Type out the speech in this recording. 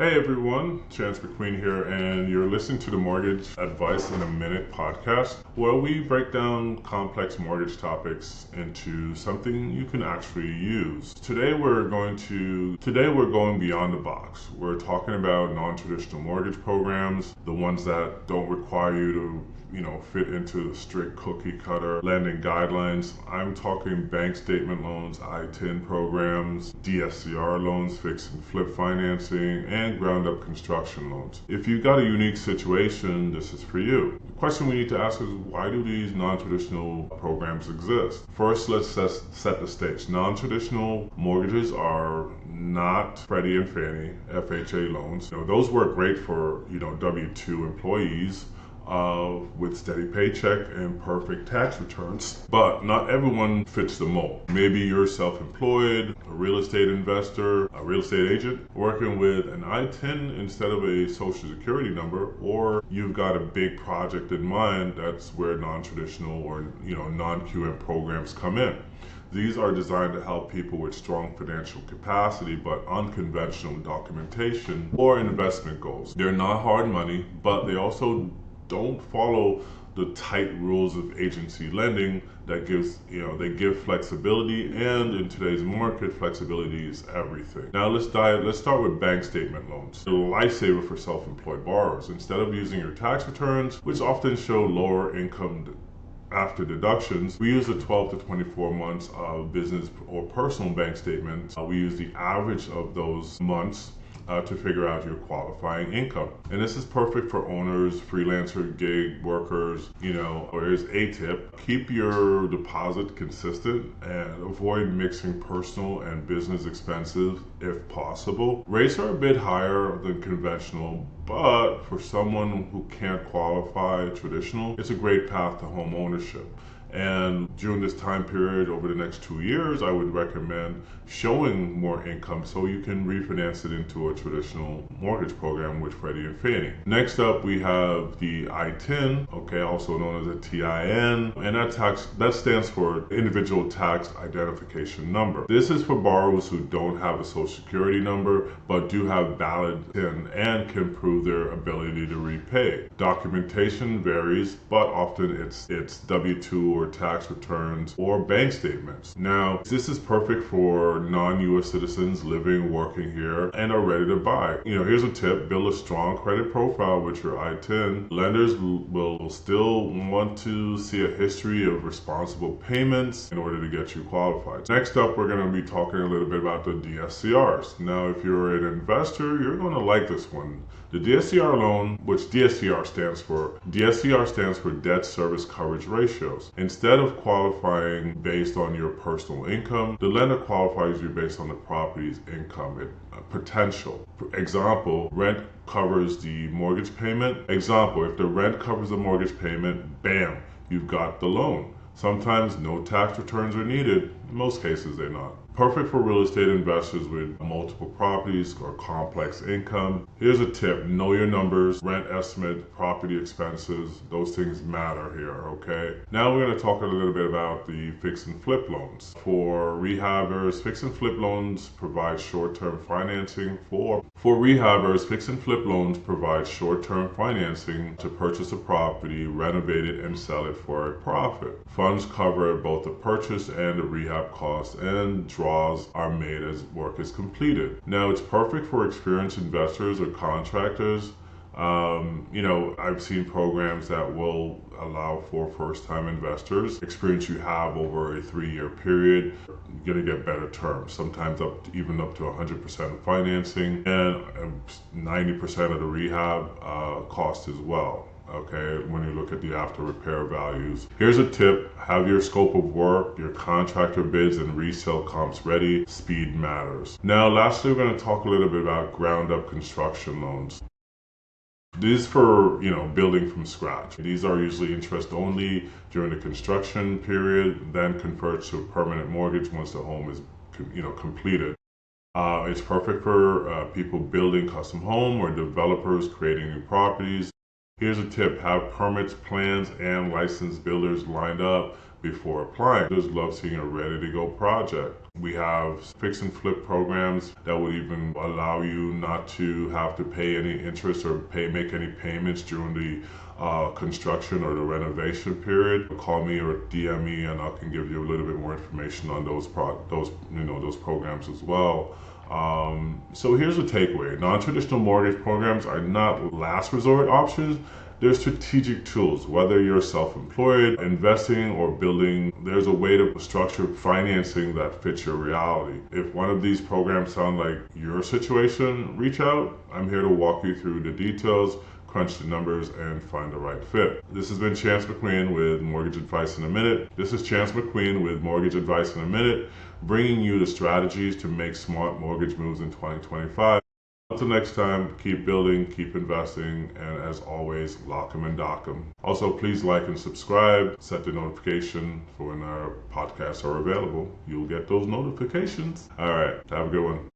Hey everyone, Chance McQueen here, and you're listening to the Mortgage Advice in a Minute podcast, where we break down complex mortgage topics into something you can actually use. Today we're going beyond the box. We're talking about non-traditional mortgage programs, the ones that don't require you to fit into the strict cookie cutter lending guidelines. I'm talking bank statement loans, ITIN programs, DSCR loans, fix and flip financing, and ground up construction loans. If you've got a unique situation, this is for you. The question we need to ask is, why do these non-traditional programs exist? First, let's set the stage. Non-traditional mortgages are not Freddie and Fannie FHA loans. Those work great for W-2 employees with steady paycheck and perfect tax returns, but not everyone fits the mold. Maybe you're self-employed, a real estate investor, a real estate agent working with an ITIN instead of a social security number, or you've got a big project in mind. That's where non-traditional or non-QM programs come in. These are designed to help people with strong financial capacity but unconventional documentation or investment goals. They're not hard money, but they also don't follow the tight rules of agency lending that they give flexibility, and in today's market, flexibility is everything. Now let's start with bank statement loans. They're a lifesaver for self-employed borrowers. Instead of using your tax returns, which often show lower income after deductions, we use the 12 to 24 months of business or personal bank statements. We use the average of those months to figure out your qualifying income. And this is perfect for owners, freelancer, gig workers, or here's a tip: keep your deposit consistent and avoid mixing personal and business expenses if possible. Rates are a bit higher than conventional, but for someone who can't qualify traditional, it's a great path to home ownership. And during this time period, over the next 2 years, I would recommend showing more income so you can refinance it into a traditional mortgage program with Freddie and Fannie. Next up, we have the ITIN, also known as a TIN, and that stands for Individual Tax Identification Number. This is for borrowers who don't have a social security number but do have valid TIN and can prove their ability to repay. Documentation varies, but often it's W-2 or tax returns or bank statements. Now, this is perfect for non-U.S. citizens living, working here, and are ready to buy. Here's a tip: build a strong credit profile with your ITIN. Lenders will still want to see a history of responsible payments in order to get you qualified. Next up, we're going to be talking a little bit about the DSCRs. Now, if you're an investor, you're going to like this one. The DSCR loan, which DSCR stands for Debt Service Coverage Ratios. Instead of qualifying based on your personal income, the lender qualifies you based on the property's income potential. For example, rent covers the mortgage payment. Example, if the rent covers the mortgage payment, bam, you've got the loan. Sometimes no tax returns are needed. In most cases, they're not. Perfect for real estate investors with multiple properties or complex income. Here's a tip: know your numbers, rent estimate, property expenses. Those things matter here, okay? Now we're going to talk a little bit about the fix and flip loans. For rehabbers, fix and flip loans provide short-term financing. For rehabbers, fix and flip loans provide short-term financing to purchase a property, renovate it, and sell it for a profit. Funds cover both the purchase and the rehab costs, and draws are made as work is completed. Now, it's perfect for experienced investors or contractors. I've seen programs that will allow for first-time investors. Experience you have over a 3-year period, you're going to get better terms, sometimes even up to 100% financing and 90% of the rehab cost as well. When you look at the after repair values. Here's a tip: have your scope of work, your contractor bids, and resale comps ready. Speed matters. Now, lastly, we're going to talk a little bit about ground up construction loans. These for building from scratch. These are usually interest only during the construction period, then converts to a permanent mortgage once the home is completed. It's perfect for people building custom home or developers creating new properties. Here's a tip: have permits, plans, and licensed builders lined up before applying. Builders love seeing a ready-to-go project. We have fix and flip programs that would even allow you not to have to pay any interest or make any payments during the construction or the renovation period. Call me or DM me, and I can give you a little bit more information on those programs as well. So here's the takeaway: non-traditional mortgage programs are not last resort options. They're strategic tools. Whether you're self-employed, investing, or building, there's a way to structure financing that fits your reality. If one of these programs sound like your situation, reach out. I'm here to walk you through the details, crunch the numbers, and find the right fit. This has been Chance McQueen with Mortgage Advice in a Minute. This is Chance McQueen with Mortgage Advice in a Minute, bringing you the strategies to make smart mortgage moves in 2025. Until next time, keep building, keep investing, and as always, lock 'em and dock 'em. Also, please like and subscribe, set the notification for when our podcasts are available. You'll get those notifications. All right, have a good one.